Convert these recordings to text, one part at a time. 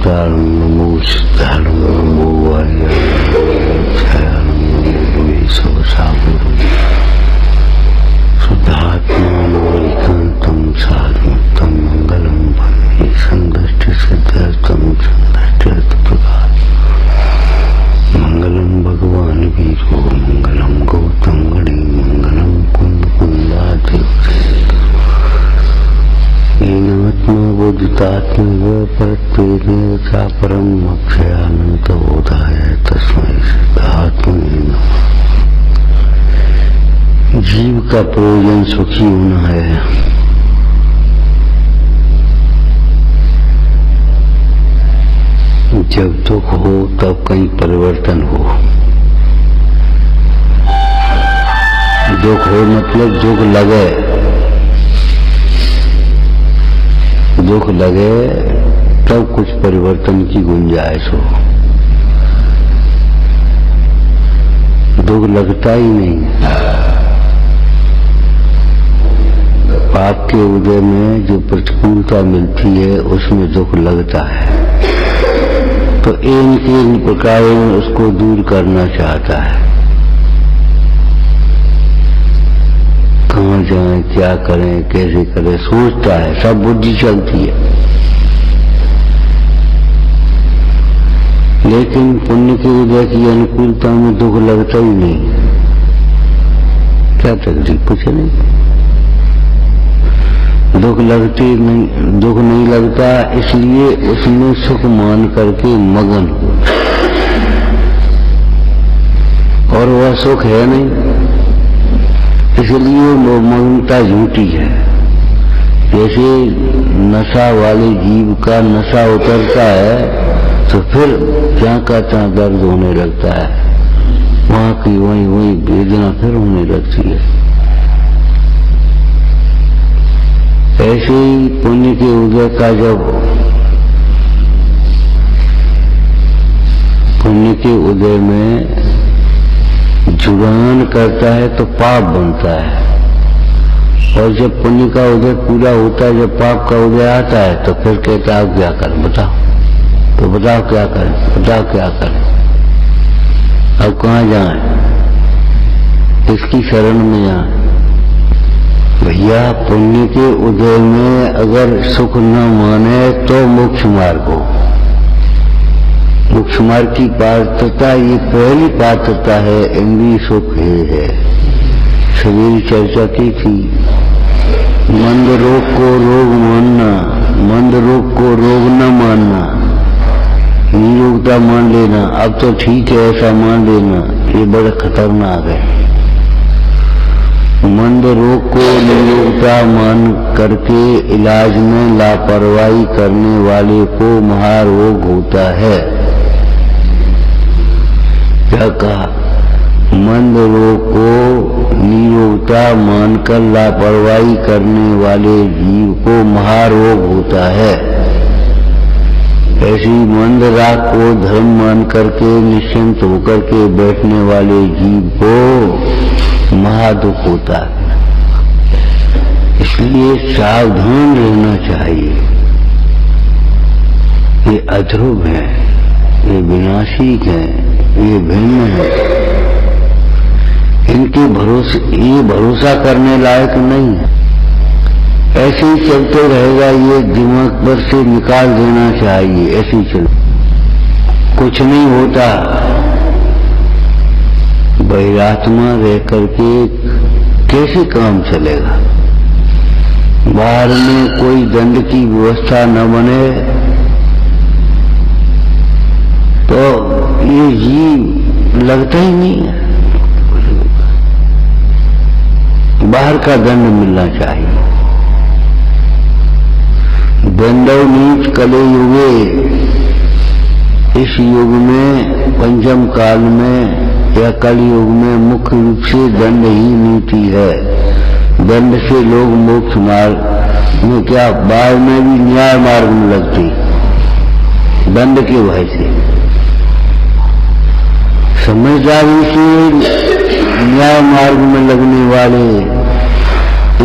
शुद्धारंभ नमो सिद्धारंभ नमो वार्यारंभ सब सागुरु शुद्धात्मानवैकांतम साधुतम मंगलम भवे संदष्टि सिद्धार्थम संदष्टि प्रकाश मंगलम भगवान वीरो मंगलम गौतम गणे मंगलम कुंद कुंदादेव येनात्मा बोधितात्म परत्वेनेवता परम अक्षयानंत बोधाय तस्मै सिद्धात्मने नमः। जीव का प्रयोजन सुखी होना है। जब दुख हो तब कहीं परिवर्तन हो। दुख हो मतलब दुख लगे, दुख लगे तब कुछ परिवर्तन की गुंजाइश हो। दुख लगता ही नहीं। पाप के उदय में जो प्रतिकूलता मिलती है उसमें दुख लगता है, तो इन प्रकार उसको दूर करना चाहता है। कहाँ जाएं, क्या करें, कैसे करें, सोचता है, सब बुद्धि चलती है। लेकिन पुण्य के उदय की अनुकूलता में दुख लगता ही नहीं। क्या तकलीफ, कुछ नहीं। दुख नहीं लगता, इसलिए उसमें सुख मान करके मगन हो, और वह सुख है नहीं, इसलिए वो मगनता झूठी है। जैसे नशा वाले जीव का नशा उतरता है तो फिर जहाँ का तहाँ दर्द होने लगता है, वहाँ की वही वेदना फिर होने लगती है। ऐसे ही पुण्य के उदय का जब पुण्य के उदय में जुड़ान करता है तो पाप बनता है, और जब पुण्य का उदय पूरा होता है, जब पाप का उदय आता है तो फिर कहता है क्या करें, बताओ, तो बताओ क्या करें, बताओ क्या करें, अब कहाँ जाएं, इसकी शरण में जाएं। भैया पुण्य के उदय में अगर सुख न माने तो मोक्ष मार्ग हो। मोक्ष मार्ग की पात्रता, ये पहली पात्रता है, इंद्रिय सुख है। सवेरी चर्चा की थी, मंद रोग को रोग मानना, मंद रोग को रोग न मानना, निरोगता मान लेना, अब तो ठीक है ऐसा मान लेना, ये बड़ा खतरनाक है। मंद रोग को निरोगता मान करके इलाज में लापरवाही करने वाले को महारोग होता है। क्या कहा? मंद रोग को निरोगता मानकर लापरवाही करने वाले जीव को महारोग होता है। ऐसी मंद राग को धर्म मान करके निश्चिंत होकर के बैठने वाले जीव को महादुख होता है। इसलिए सावधान रहना चाहिए। ये अध्रुव है, ये विनाशी है, ये भिन्न है, इनके भरोसे, ये भरोसा करने लायक नहीं है। ऐसे ही चलते रहेगा, ये दिमाग पर से निकाल देना चाहिए। ऐसे ही चल, कुछ नहीं होता। बहिरात्मा रह करके कैसे काम चलेगा? बाहर में कोई दंड की व्यवस्था न बने तो ये जीव लगता ही नहीं है। बाहर का दंड मिलना चाहिए। दंडो नीच कले युगे, इस युग में पंचम काल में या कलयुग में मुख्य रूप से दंड ही नीति है। दंड से लोग मोक्ष मार्ग में, क्या बाद में भी न्याय मार्ग में लगते, दंड के भय से। समझदारी से न्याय मार्ग में लगने वाले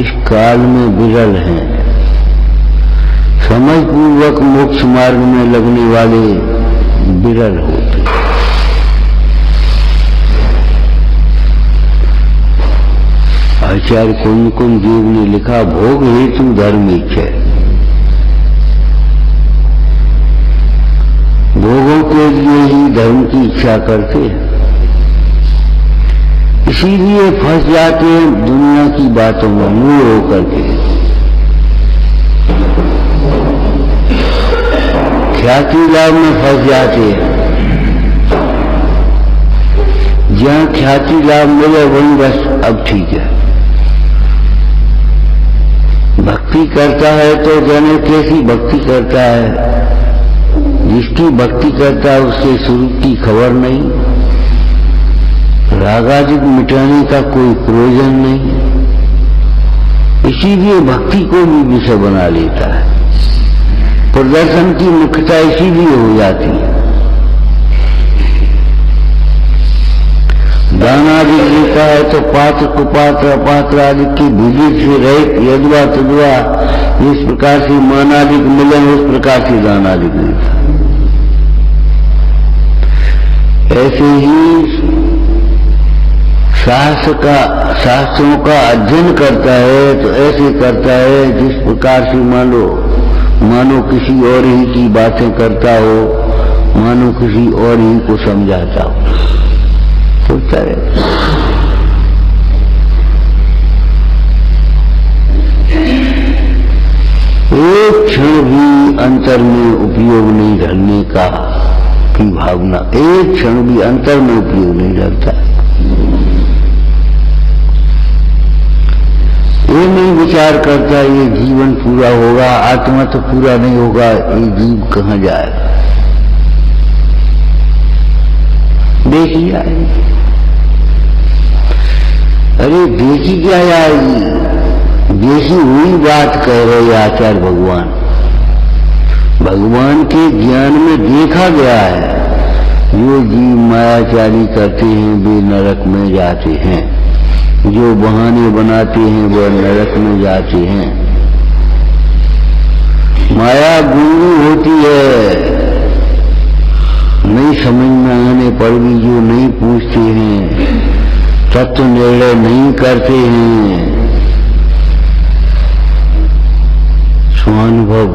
इस काल में विरल हैं। समझ पूर्वक मोक्ष मार्ग में लगने वाले विरल होते। आचार्य कुंज कुंज देव ने लिखा, भोग हेतु धर्म इच्छा, भोगों के लिए ही धर्म की इच्छा करते हैं, इसीलिए फंस जाते हैं दुनिया की बातों में मूड होकर के। ख्याति लाभ में फंस जाते हैं, जहां ख्याति लाभ मिले वहीं बस अब ठीक है। भक्ति करता है तो जाने कैसी भक्ति करता है, जिसकी भक्ति करता है उसके स्वरूप की खबर नहीं, रागादिक मिटाने का कोई प्रयोजन नहीं, इसीलिए भक्ति को भी विषय बना लेता है। प्रदर्शन की मुख्यता इसीलिए हो जाती है। दान आदि लेता है तो पात्र कुपात्र अपात्र आदि की विधि से रहित यदवा तदवा जिस प्रकार से मान आदि मिलन उस प्रकार से दान आदि लेता है। ऐसे ही शास्त्रों का अध्ययन करता है तो ऐसे करता है जिस प्रकार से मानो किसी और ही की बातें करता हो, मानो किसी और ही को समझाता हो, सोचता रहता। एक क्षण भी अंतर में उपयोग नहीं ढलने का की भावना, एक क्षण भी अंतर में उपयोग नहीं ढलता। ये नहीं विचार करता ये जीवन पूरा होगा, आत्मा तो पूरा नहीं होगा, ये जीव कहां जाएगा। देखी जाएगी, अरे देखी क्या जाएगी, देखी हुई बात कह रहे आचार्य भगवान। भगवान के ज्ञान में देखा गया है, जो जीव मायाचारी करते हैं वे नरक में जाते हैं, जो बहाने बनाते हैं वह नरक में जाते हैं। माया गुंगी होती है, नहीं समझ में आने पर भी जो नहीं पूछते हैं, तत्व निर्णय नहीं करते हैं, स्वानुभव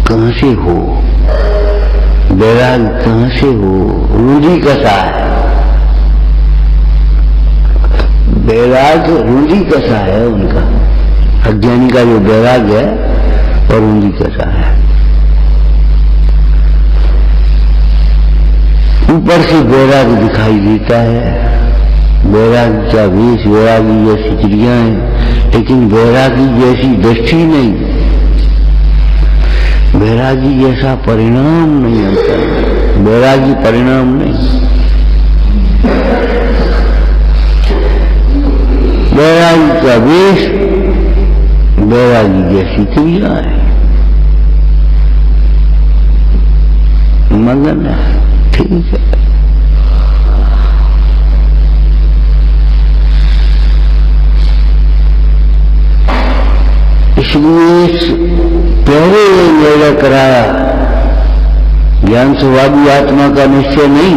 कहां से हो, वैराग कहां से हो, रूढ़ी कसा है। वैराग रूढ़ी कसा है उनका, अज्ञानी का जो वैराग है और रूढ़ी कसा है। ऊपर से वैराग दिखाई देता है, वैराग का वेश, वैरागी जैसी क्रियाएं हैं, लेकिन वैरागी जैसी दृष्टि नहीं, वैरागी जैसा परिणाम नहीं आता, वैरागी परिणाम नहीं। वैरागी का वेश, वैरागी जैसी क्रिया है, मगन है, ठीक है। इसलिए पहले ये निर्णय कराया, ज्ञान स्वभावी आत्मा का निश्चय नहीं,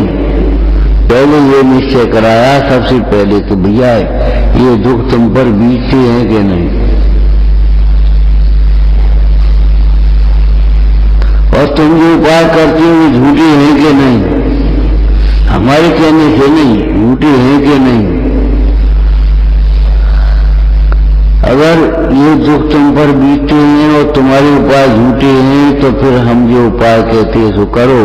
पहले ये निश्चय कराया सबसे पहले कि भैया ये दुख तुम पर बीतते हैं कि नहीं, और तुम जो उपाय करते हो वो झूठे हैं कि नहीं, हमारे कहने से नहीं, झूठे हैं कि नहीं। अगर ये दुख तुम पर बीतते हैं और तुम्हारे उपाय झूठे हैं तो फिर हम जो उपाय कहते हैं सो करो,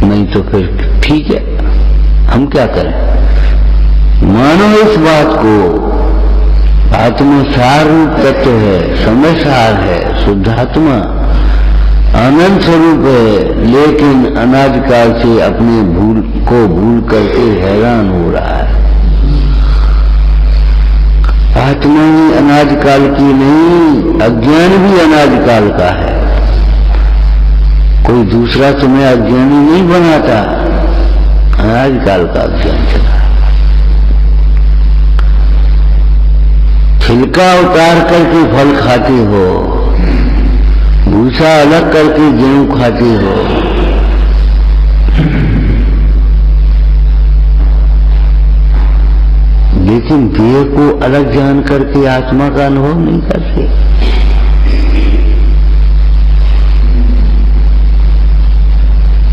नहीं तो फिर ठीक है, हम क्या करें। मानो इस बात को, आत्मा सार रूप तत्व है, समय सार है, शुद्धात्मा आनंद स्वरूप है, लेकिन अनादिकाल से अपने भूल करके हैरान हो रहा है। आत्मा ही अनादिकाल की नहीं, अज्ञान भी अनादिकाल का है। कोई दूसरा तुम्हें अज्ञानी नहीं बनाता, अनादिकाल का अज्ञान चला। छिलका उतार करके फल खाते हो, भूसा अलग करके गेहूं खाते हो, लेकिन देह को अलग जान करके आत्मा का अनुभव नहीं करते।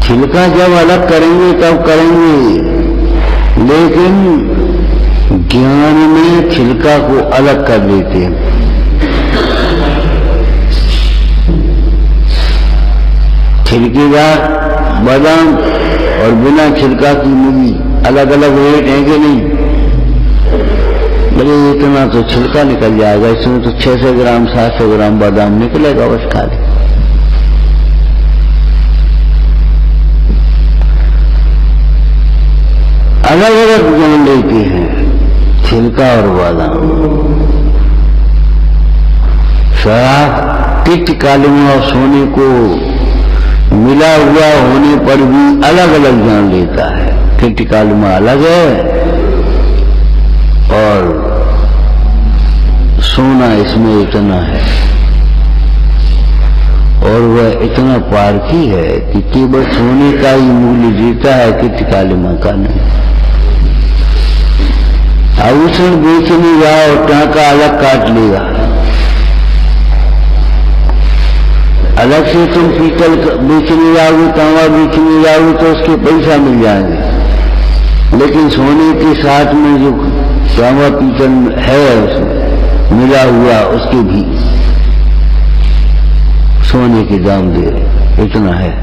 छिलका जब अलग करेंगे तब करेंगे, लेकिन ज्ञान में छिलका को अलग कर देते हैं। छिलकेदार बादाम और बिना छिलका की मूली अलग अलग रेट है कि नहीं? बोले इतना तो छिलका निकल जाएगा, इसमें तो 600 ग्राम 700 ग्राम बादाम निकलेगा बस खाली। अलग अलग ज्ञान लेते हैं छिलका और बादाम। शराब तिक्त कालिमा और सोने को मिला हुआ होने पर भी अलग अलग ज्ञान लेता है। तिक्त कालिमा अलग है और सोना इसमें इतना है, और वह इतना पारखी है कि केवल सोने का ही मूल्य देता है, तिक्त कालिमा का नहीं। आभूषण बेचने जाओ, टाका अलग काट लेगा। अलग से तुम पीतल बेचने जाओगे, तांबा बेचने जाओगे तो उसके पैसा मिल जाएंगे, लेकिन सोने के साथ में जो तांबा पीतल है उसमें मिला हुआ, उसके भी सोने के दाम दे रहे, इतना है।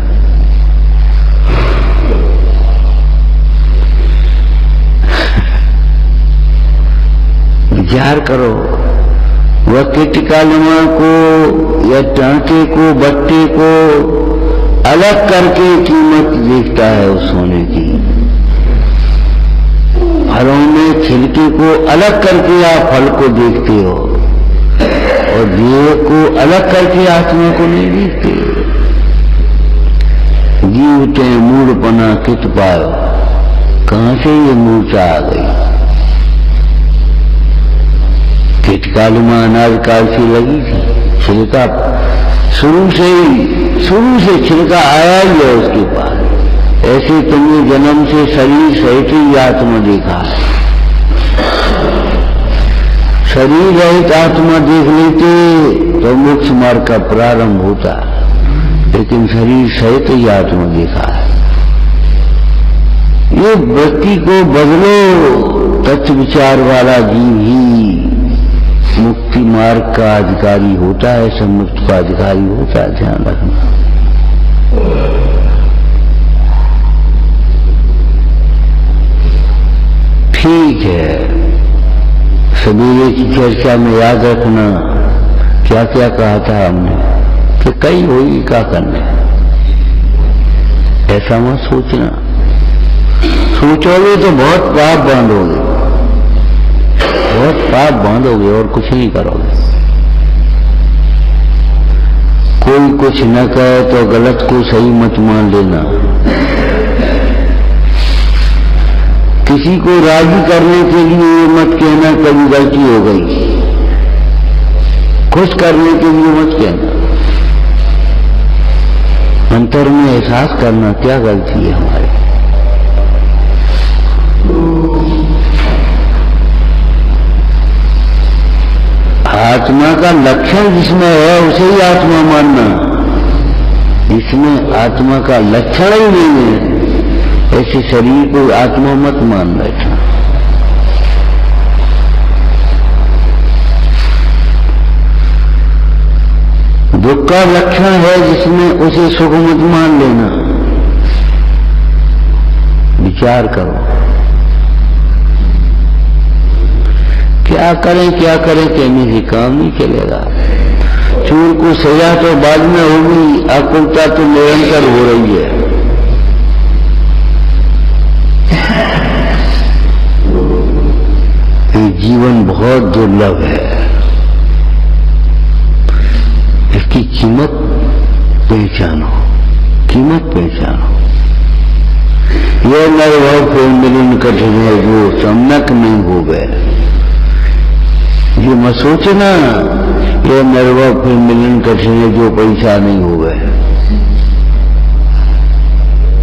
विचार करो, वह तिक्त कालिमा को या टांके को, बट्टे को अलग करके कीमत देखता है उस सोने की। फलों में छिलके को अलग करके आप फल को देखते हो, और देह को अलग करके आत्मा को नहीं देखते। जीवते मूढ़पना कित पायो, कहां से ये मूर्छा आ गई? तिक्त कालिमा अनाज काल से लगी थी, छिलका शुरू से छिलका आया ही है उसके पास। ऐसे तुमने जन्म से शरीर सहित ही आत्मा देखा है। शरीर रहित आत्मा देख लेते तो मोक्ष मार्ग का प्रारंभ होता, लेकिन शरीर सहित ही आत्मा देखा है। ये व्यक्ति को बदलो, तत्व विचार वाला जीव ही मुक्ति मार्ग का अधिकारी होता है, समुक्त का अधिकारी होता है। ध्यान रखना। ठीक है, सवेरे की चर्चा में याद रखना क्या क्या कहा था हमने, कि कई होगी क्या करने, ऐसा मत सोचना। सोचोगे तो बहुत पाप बांधोगे, बहुत पाप बांधोगे और कुछ नहीं करोगे। कोई कुछ न कहे तो गलत को सही मत मान लेना। किसी को राजी करने के लिए ये मत कहना कभी गलती हो गई, खुश करने के लिए मत कहना। अंतर में एहसास करना क्या गलती है हमारी। आत्मा का लक्षण जिसमें है उसे ही आत्मा मानना, जिसमें आत्मा का लक्षण ही नहीं है ऐसे शरीर को आत्मा मत मान बैठना। दुख का लक्षण है जिसमें उसे सुख मत मान लेना। विचार करो, क्या करें कहने से काम नहीं चलेगा। चोर को सजा तो बाद में होगी, आकुलता तो निरंतर हो रही है। ये जीवन बहुत दुर्लभ है, इसकी कीमत पहचानो, कीमत पहचानो। यह नरभव को मिलन कठिन है जो सम्यक नहीं हो गए। ये मत सोचना ये निर्भव फिर मिलन कठिन है जो पैसा नहीं हो गए।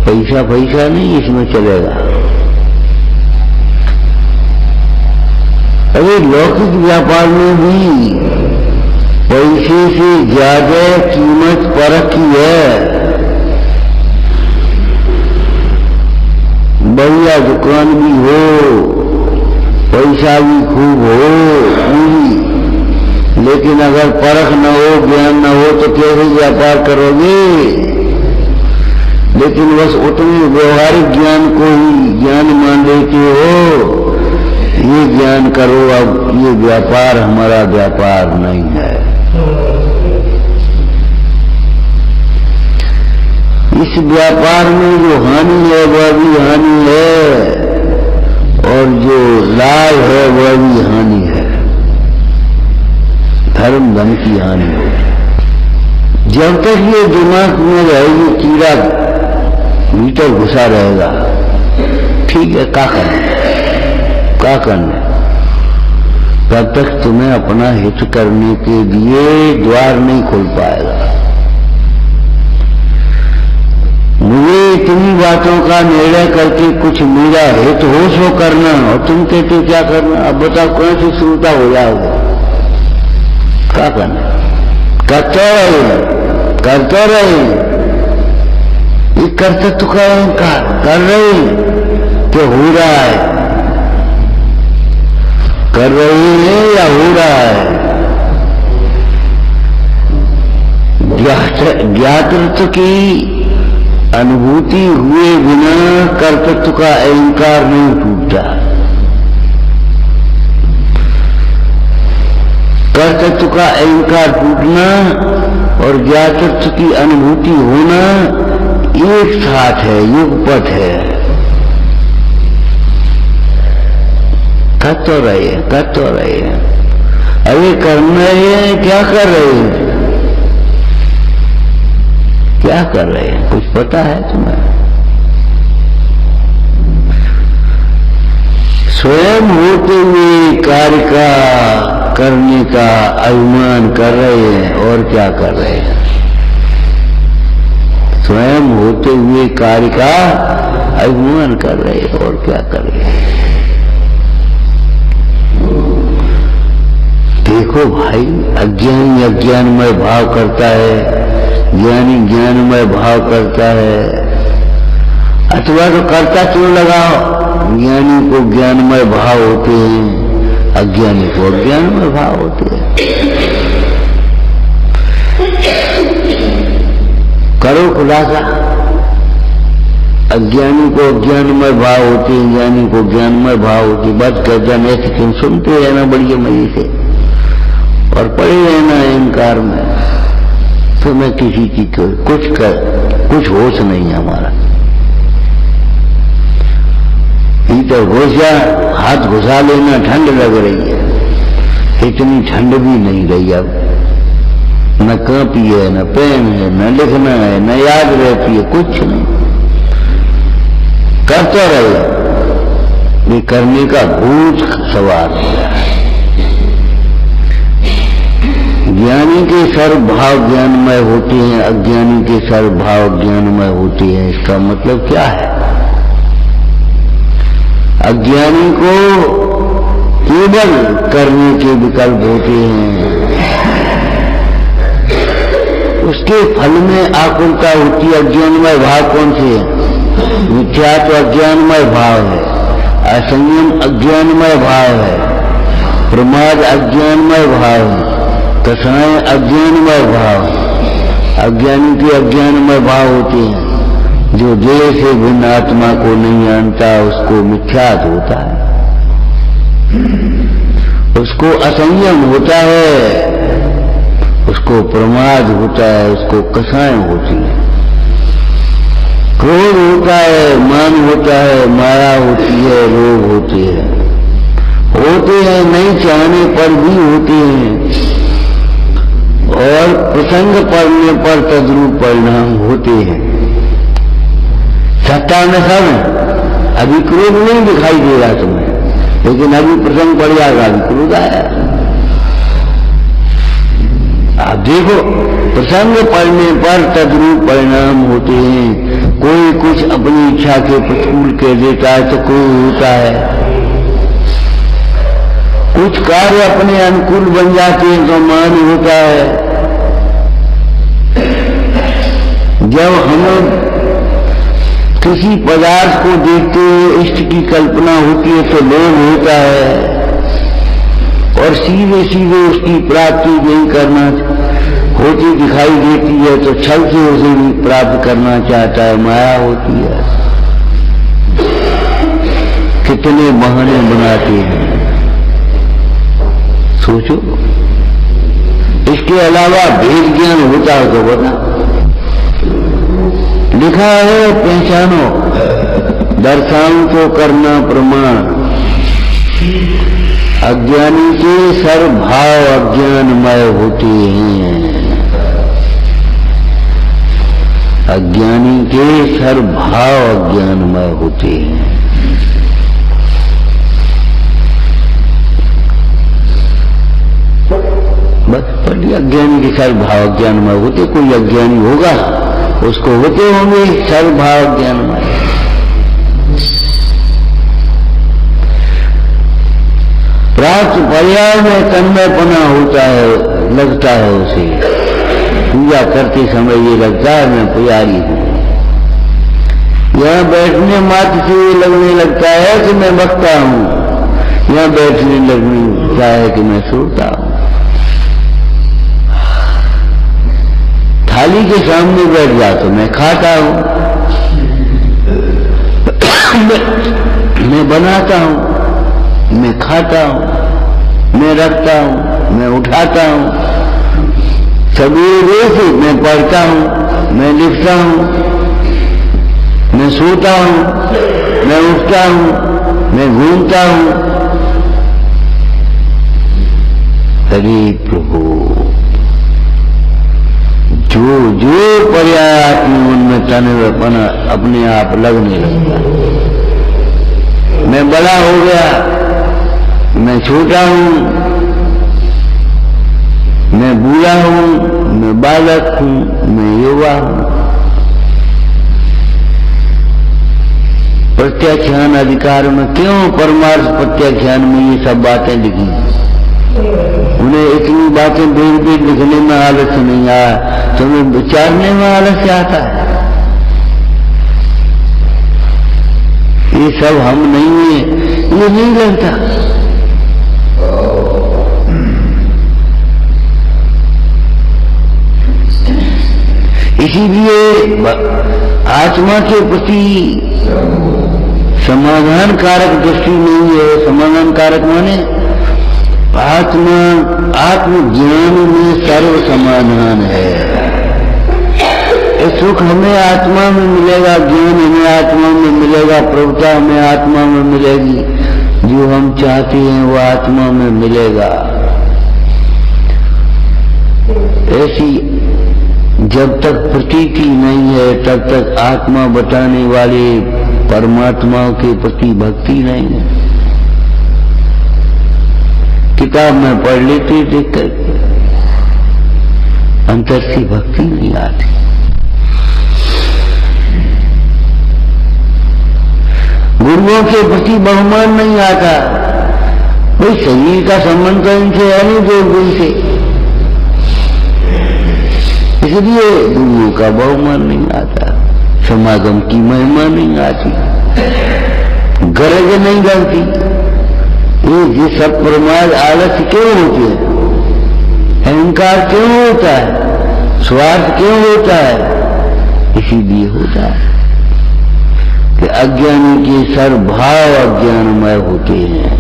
पैसा पैसा नहीं इसमें चलेगा। अरे लौकिक व्यापार में भी पैसे से ज्यादा कीमत परख की है। बढ़िया दुकान भी हो, पैसा भी खूब हो पूरी, लेकिन अगर परख न हो, ज्ञान न हो तो कैसे व्यापार करोगे? लेकिन बस उतने व्यवहारिक ज्ञान को ही ज्ञान मान लेते हो, ये ज्ञान करो, अब ये व्यापार हमारा व्यापार नहीं है। इस व्यापार में जो हानि है वह भी हानि है, और जो लाभ है वह भी हानि है। धर्म धन की हानि है। जब तक ये दिमाग में रहेगी, कीड़ा भीतर घुसा रहेगा, ठीक है, क्या करना, तब तक तुम्हें अपना हित करने के लिए द्वार नहीं खुल पाएगा। मुझे इतनी बातों का निर्णय करके कुछ मेरा हित हो सो करना, और तुम कहते क्या करना? अब बताओ कौन सी श्रोता हो जाओगे? क्या करना? करते रहे ये कर्तृत्व का अहंकार कर रहे कि हो रहा है, कर रहे हैं या हो रहा है? ज्ञातृत्व की अनुभूति हुए बिना कर्तृत्व का अहंकार नहीं टूटता। कर्तृत्व का अहंकार टूटना और ज्ञातृत्व की अनुभूति होना एक साथ है, युगपथ है। कर तो रहे हैं। अरे करना है, क्या कर रहे हैं? क्या कर रहे हैं? कुछ पता है तुम्हें? स्वयं होते हुए कार्य का करने का अभिमान कर रहे हैं, और क्या कर रहे हैं? स्वयं होते हुए कार्य का अभिमान कर रहे हैं, और क्या कर रहे हैं? देखो भाई, अज्ञानी अज्ञानमय भाव करता है, ज्ञानी ज्ञानमय भाव करता है। अथवा तो करता क्यों लगाओ? ज्ञानी को ज्ञानमय भाव होते हैं, अज्ञानी को अज्ञानमय भाव होते हैं। करो खुलासा। अज्ञानी को अज्ञानमय भाव होते हैं, ज्ञानी को ज्ञानमय भाव होती। बात कर जाने से तुम सुनते रहना बढ़िया मजे से, और पड़े रहना अहंकार में। तो मैं किसी चीज को कुछ होश नहीं है हमारा। भीतर घुस जा, हाथ घुसा लेना, ठंड लग रही है। इतनी ठंड भी नहीं रही अब। न कापी है, न पेन है, न लिखना है, न याद रहती है, कुछ नहीं। करते रहे, ये करने का भूत सवार है। ज्ञानी के सर्व भाव ज्ञानमय होते हैं, अज्ञानी के सर्व भाव ज्ञानमय होते हैं। इसका मतलब क्या है? अज्ञानी को केवल करने के विकल्प होते हैं, उसके फल में आकुलता होती है। अज्ञानमय भाव कौन से है? मिथ्या तो अज्ञानमय भाव है, असंयम अज्ञानमय भाव है, प्रमाद अज्ञानमय भाव है, कसाएं अज्ञानमय भाव। अज्ञानी के अज्ञानमय भाव होते हैं। जो देह से भिन्न आत्मा को नहीं जानता उसको मिथ्यात होता है, उसको असंयम होता है, उसको प्रमाद होता है, उसको कसाएं होती है, क्रोध होता है, मान होता है, माया होती है, रोग होते हैं, नहीं चाहने पर भी होते हैं, और प्रसंग पड़ने पर तद्रूप परिणाम होते हैं। सत्ता में सब अभी क्रोध नहीं दिखाई दे रहा तुम्हें, लेकिन अभी प्रसंग पड़ जाएगा, अभी क्रोध आया। देखो, प्रसंग पढ़ने पर तद्रूप परिणाम होते हैं। कोई कुछ अपनी इच्छा के प्रतिकूल कह देता है तो कोई होता है, कुछ कार्य अपने अनुकूल बन जाते हैं तो मान होता है। जब हम किसी पदार्थ को देखते हुए इष्ट की कल्पना होती है तो लोभ होता है, और सीधे सीधे उसकी प्राप्ति नहीं करना होती दिखाई देती है तो छल से उसे भी प्राप्त करना चाहता है, माया होती है। कितने बहाने बनाते हैं, सोचो। इसके अलावा भेद ज्ञान होता है तो बता, लिखा है पहचानो, दर्शाऊं तो करना प्रमाण। अज्ञानी के सर्वभाव अज्ञानमय होते हैं, अज्ञानी के सर्वभाव अज्ञानमय होते हैं। बस पढ़िए, अज्ञानी के सर्वभाव अज्ञानमय होते। कोई अज्ञानी होगा उसको होते होंगे सर्वभाव ज्ञानमय। प्राप्त पर्याय में तन्मयपना होता है, लगता है उसे। पूजा करते समय ये लगता है मैं पुजारी हूं। यहाँ बैठने मात्र से ये लगने लगता है कि मैं वक्ता हूं, यहाँ बैठने लगता है कि मैं श्रोता हूं। थाली के सामने बैठ जा तो मैं खाता हूं, मैं बनाता हूं, मैं खाता हूं, मैं रखता हूं, मैं उठाता हूं। सवेरे से मैं पढ़ता हूं, मैं लिखता हूं, मैं सोता हूं, मैं उठता हूं, मैं घूमता हूं। हरि प्रभु, जो जो पर्याय अपने मन में तन्मयपना अपने आप लगने लगता है। मैं बड़ा हो गया, मैं छोटा हूं, मैं बूढ़ा हूं, मैं बालक हूं, मैं युवा हूं। प्रत्याख्यान अधिकार में क्यों परमार्थ प्रत्याख्यान में ये सब बातें लिखी? उन्हें इतनी बातें भेद भेद लिखने में आलस्य नहीं आया, तुम्हें विचारने में आलस्य आता है। ये सब हम नहीं है, ये नहीं लगता। इसीलिए आत्मा के प्रति समाधान कारक दृष्टि नहीं है। समाधान कारक माने आत्मज्ञान में सर्व समाधान है। सुख हमें आत्मा में मिलेगा, ज्ञान हमें आत्मा में मिलेगा, प्रभुता हमें आत्मा में मिलेगी। जो हम चाहते हैं वो आत्मा में मिलेगा। ऐसी जब तक प्रतीति नहीं है तब तक आत्मा बताने वाले परमात्मा के प्रति भक्ति नहीं है। किताब में पढ़ लेते देख करके अंतर से भक्ति नहीं आती। गुरुओं के प्रति बहुमान नहीं आता। भाई शरीर का संबंध तो इनसे है नहीं, जो गुरु से, इसलिए गुरुओं का बहुमान नहीं आता। समागम की महिमा नहीं आती, गरज नहीं लगती। ये सब प्रमाद आलस्य क्यों होते हैं? अहंकार क्यों होता है? स्वार्थ क्यों होता है? इसीलिए होता है कि अज्ञानी के सर्वभाव अज्ञानमय होते हैं,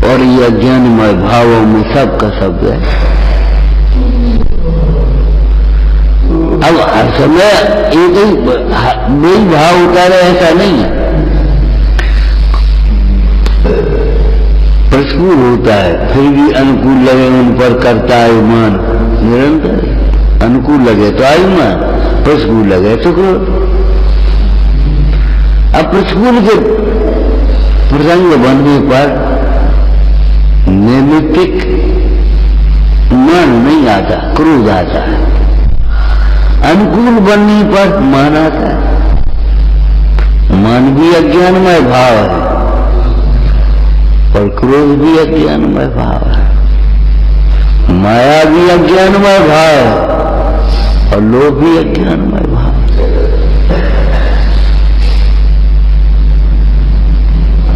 और ये अज्ञानमय भावों में सबका सब है। अब हर समय एक ही भाव होता है ऐसा नहीं है, प्रतिकूल होता है। फिर भी अनुकूल लगे उन पर करता अभिमान निरंतर। अनुकूल लगे तो अभिमान, प्रतिकूल लगे तो क्रोध। अब प्रतिकूल के प्रसंग बनने पर नैमित्तिक मान नहीं आता, क्रोध आता है। अनुकूल बनने पर मान आता है। मान भी अज्ञानमय भाव है और क्रोध भी अज्ञानमय भाव है। माया भी अज्ञानमय भाव है और लोभ भी अज्ञानमय भाव है।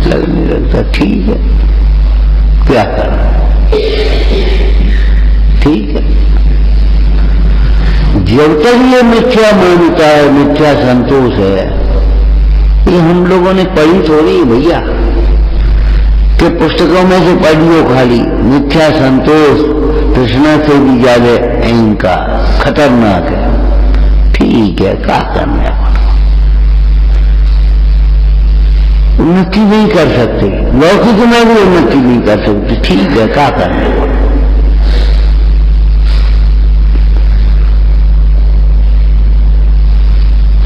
लगने लगता ठीक है, क्या करना, ठीक है। जब तक ये मिथ्या मान्यता है, मिथ्या संतोष है, ये हम लोगों ने पढ़ी थोड़ी भैया कि पुस्तकों में से पढ़ी हो खाली। मिथ्या संतोष कृष्णा से भी ज्यादा अहंकार खतरनाक है। ठीक है, क्या करना है, उन्नति नहीं कर सकते, लौकिक में भी उन्नति नहीं कर सकते। ठीक है, क्या करना है।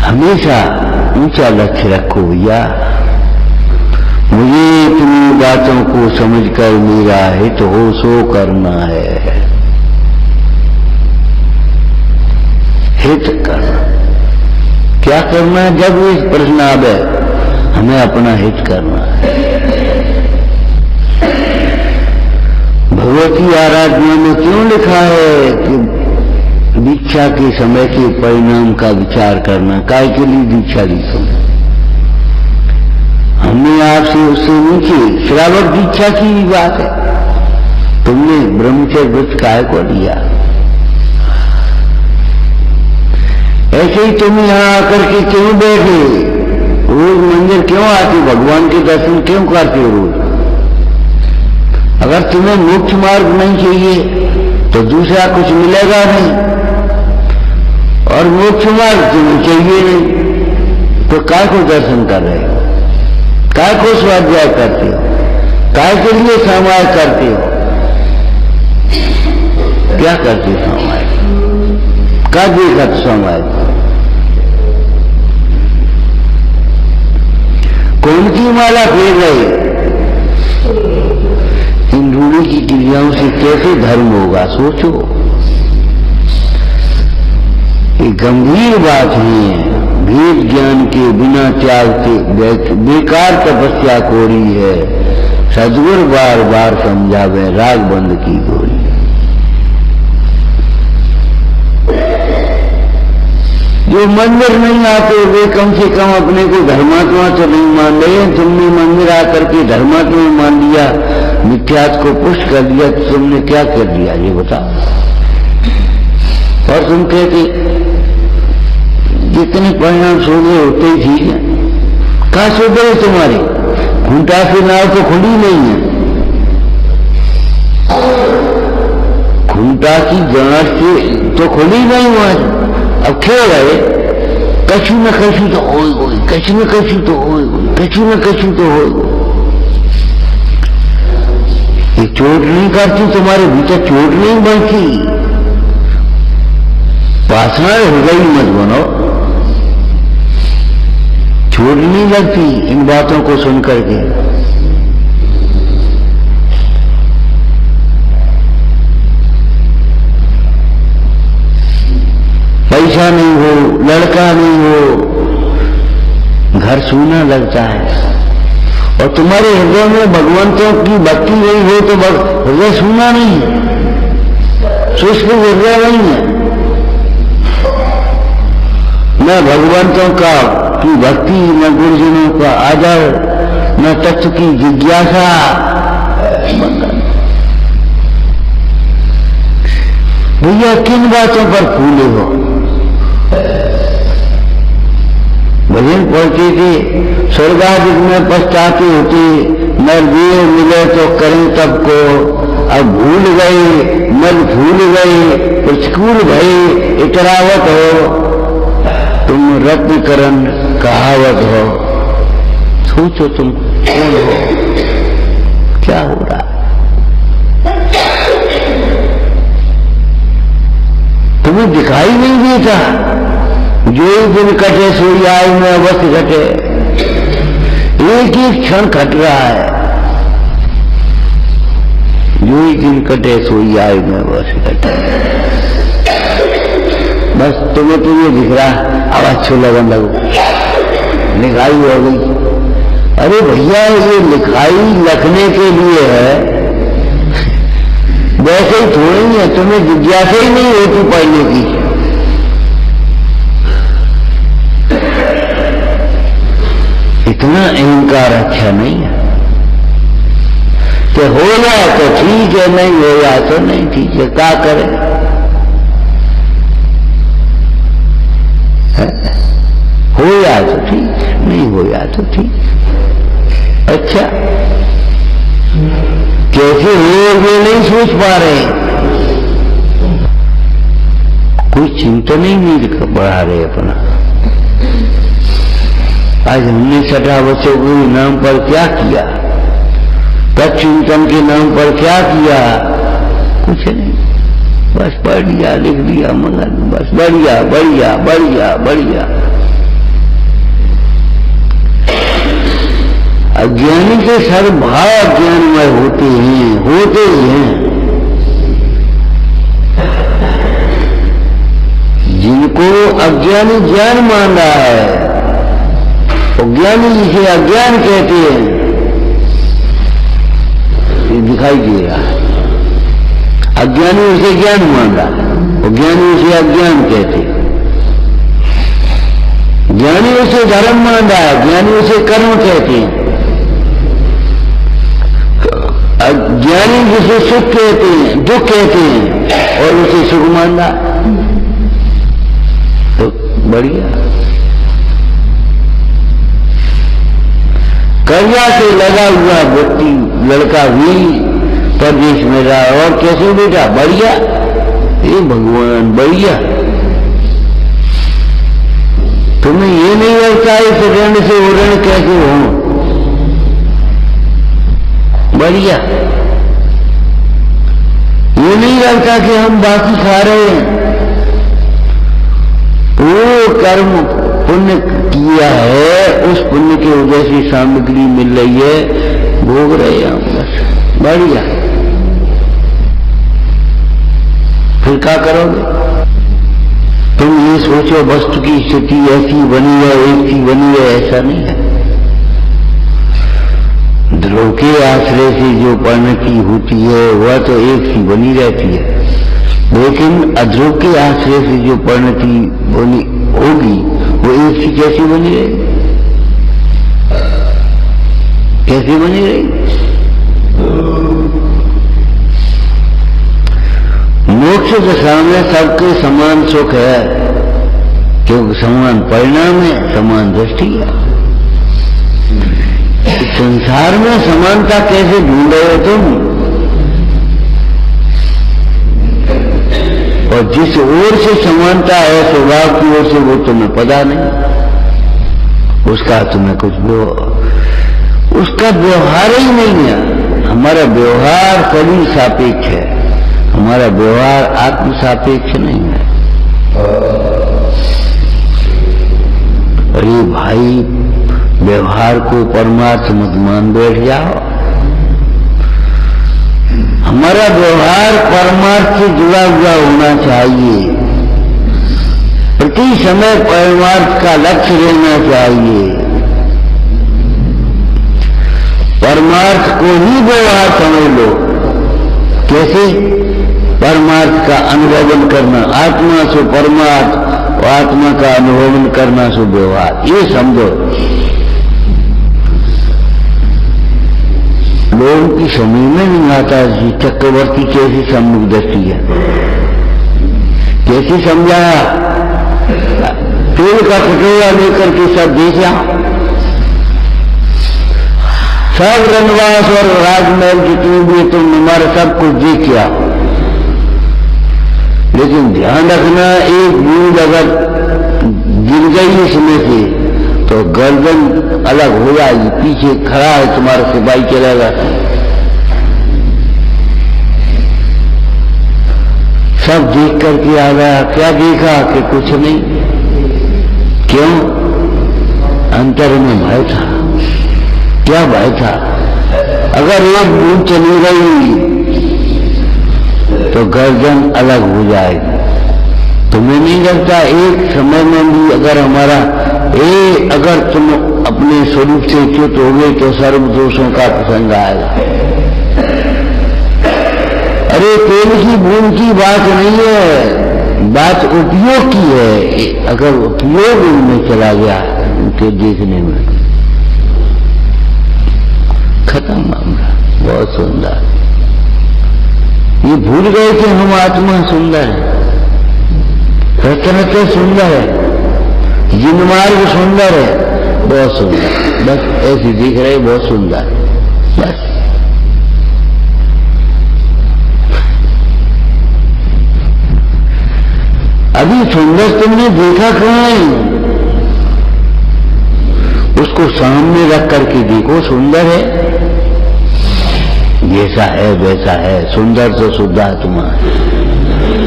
हमेशा ऊंचा लक्ष्य रखो भैया। मुझे इतनी बातों को समझकर मेरा हित हो सो करना है। हित करना, क्या करना है? जब इस प्रश्न आवे, हमें अपना हित करना है। भगवती आराधना में क्यों लिखा है कि दीक्षा के समय के परिणाम का विचार करना? काय के लिए दीक्षा ली तुम? हमने आपसे उससे नीचे श्रावक दीक्षा की भी बात है। तुमने ब्रह्मचर्य व्रत काय को लिया? ऐसे ही तुम यहां आकर के क्यों बैठे? रोज मंदिर क्यों आते? भगवान के दर्शन क्यों करते हो रोज? अगर तुम्हें मोक्ष मार्ग नहीं चाहिए तो दूसरा कुछ मिलेगा नहीं, और मोक्ष मार्ग तुम्हें चाहिए नहीं तो काय को दर्शन कर रहे हो? काय को स्वाध्याय करते हो? काय के लिए सामायिक करते हो? क्या करते हो सामायिक? क्या देखा सामायिक? कौन की माला फेर रहे? इन रूढ़ी की क्रियाओं से कैसे धर्म होगा? सोचो, ये गंभीर बात नहीं है। भेद ज्ञान के बिना त्याग के बेकार तपस्या कोरी है। सदगुरु बार बार समझावे, राग बंद की गोरी। जो मंदिर नहीं आते वे कम से कम अपने को धर्मात्मा तो नहीं मान रहे। तुमने मंदिर आकर के धर्मात्मा मान लिया, मिथ्यात्व को पुष्ट कर दिया, तो तुमने क्या कर दिया ये बताओ? और तुम कहते जितने परिणाम सोचे होते ही ठीक है। कहां सो गए तुम्हारे? घूंटा से नाव तो खुली नहीं है। घूंटा की जांच से तो खुली नहीं हुआ। अब खेल रहे, कछु न कछु तो हो गई, कछु न कछु तो हो गई, कछु न कछु तो हो गई। ये चोट नहीं करती तुम्हारे भीतर, चोट नहीं बनती। वासना हृदय मत बनो, चोट नहीं लगती इन बातों को सुनकर के। पैसा नहीं हो, लड़का नहीं हो, घर सूना लगता है। और तुम्हारे हृदय में भगवंतों की भक्ति नहीं हो तो हृदय सूना नहीं है, शुष्क हृदय नहीं है। न भगवंतों का की भक्ति, न गुरुजनों का आदर, न तत्व की जिज्ञासा। भैया किन बातों पर फूले हो? भजन पढ़ते थे, स्वर्गाधिक में पछताते होते, नरदेव मिले तो करें तब को। अब भूल गए, मल भूल गए, प्रतिकूल भय इतरावत हो, तुम रत्नकरण कहावत हो। सोचो तुम कौन हो, क्या हो रहा? तुम्हें दिखाई नहीं देता? जो दिन कटे सोई आय में अवश्य घटे। एक एक क्षण घट रहा है। जो ही दिन कटे सोई आए में बस कटे। बस तुम्हें तो ये दिख रहा अब अच्छो लगन लगो, लिखाई हो गई। अरे भैया ये लिखाई लिखने के लिए है, वैसे ही थोड़ी है, तुम्हें जिज्ञासा ही नहीं होती पढ़ने की। इतना अहंकार अच्छा नहीं है कि हो जाए तो ठीक है, नहीं हो जाए तो नहीं ठीक है, क्या करें। हो जाए तो ठीक, नहीं हो जाए तो ठीक। अच्छा कैसे हो ये नहीं सोच पा रहे, कोई चिंतन ही नहीं बढ़ा रहे अपना। आज हमने छठा बच्चों के नाम पर क्या किया, तत्चिंतन के नाम पर क्या किया, कुछ नहीं, बस पढ़ लिया लिख लिया मगन, बस बढ़िया बढ़िया बढ़िया बढ़िया। अज्ञानी के सर्वभाव ज्ञानमय होते ही हैं। जिनको अज्ञानी ज्ञान मान रहा है, अज्ञानी जिसे अज्ञान कहते हैं, ये दिखाई दे रहा है। अज्ञानी उसे ज्ञान मान रहा है, अज्ञानी उसे अज्ञान कहते हैं। ज्ञानी उसे धर्म मान रहा है, ज्ञानी उसे कर्म कहते हैं। ज्ञानी जिसे सुख कहते हैं, दुख कहते हैं, और उसे सुख मान रहा है, तो बढ़िया। कर्जा से लगा हुआ व्यक्ति लड़का भी परदेश में रहा, और कैसे बेटा बढ़िया, ये भगवान बढ़िया। तुम्हें ये नहीं लगता इस ऋण से वो ऋण कैसे हो, बढ़िया। ये नहीं लगता कि हम बाकी खा रहे हैं, वो कर्म पुण्य किया है, उस पुण्य की वजह से सामग्री मिल रही है, भोग रहे हैं हम, बस बढ़िया। फिर क्या करोगे तुम? ये सोचो वस्तु की स्थिति ऐसी बनी है, एक सी बनी है, ऐसा नहीं है। ध्रुव के आश्रय से जो परिणति होती है वह तो एक सी बनी रहती है, लेकिन अध्रुव के आश्रय से जो परिणति बनी होगी वो एक सी कैसी बनी रहेगी, कैसी बनी रहेगी? मोक्ष दशा में सबके समान सुख है, क्योंकि समान परिणाम है, समान दृष्टि है। संसार में समानता कैसे ढूंढ रहे हो तुम? और जिस ओर से समानता है स्वभाव की ओर से, वो तुम्हें पता नहीं, उसका तुम्हें कुछ उसका व्यवहार ही नहीं है। हमारा व्यवहार शरीर सापेक्ष है, हमारा व्यवहार आत्म सापेक्ष नहीं है। अरे भाई, व्यवहार को परमार्थ मत मान बैठ जाओ। हमारा व्यवहार परमार्थ से जुड़ा हुआ होना चाहिए, प्रति समय परमार्थ का लक्ष्य रहना चाहिए। परमार्थ को ही व्यवहार समझ लो। कैसे? परमार्थ का अनुभवन करना, आत्मा से परमार्थ, और आत्मा का अनुभवन करना सो व्यवहार, ये समझो। लोगों की समझ में नहीं आता जी चक्रवर्ती कैसी सम्मुख दृष्टि है, कैसी समझाया। तेल का कटोरा लेकर के सब देखा, सब रनवास और राजमहल जितने भी तुम हमारा सब कुछ देखा, लेकिन ध्यान रखना एक बूंद अगर गिर गई इसमें से तो गर्दन अलग हो जाएगी, पीछे खड़ा है तुम्हारा सिपाही चलेगा। सब देख करके आ गया, क्या देखा कि कुछ नहीं। क्यों? अंतर में भय था। क्या भय था? अगर एक बूंद चली गई तो गर्दन अलग हो जाएगी। तुम्हें नहीं लगता एक समय में भी अगर हमारा अगर तुम अपने स्वरूप से च्युत हो गए तो सर्व दोषों का प्रसंग आएगा। अरे तेल की बूंद की बात नहीं है, बात उपयोग की है। अगर उपयोग उनमें चला गया उनके देखने में, खत्म मामला। बहुत सुंदर। ये भूल गए कि हम आत्मा सुंदर है, रत्न सुंदर है, जिनमार्ग सुंदर है, बहुत सुंदर। बस ऐसी दिख रही, बहुत सुंदर। बस अभी सुंदर तुमने देखा कहाँ है? उसको सामने रख करके देखो, सुंदर है, जैसा है वैसा है। सुंदर तो शुद्धात्मा है,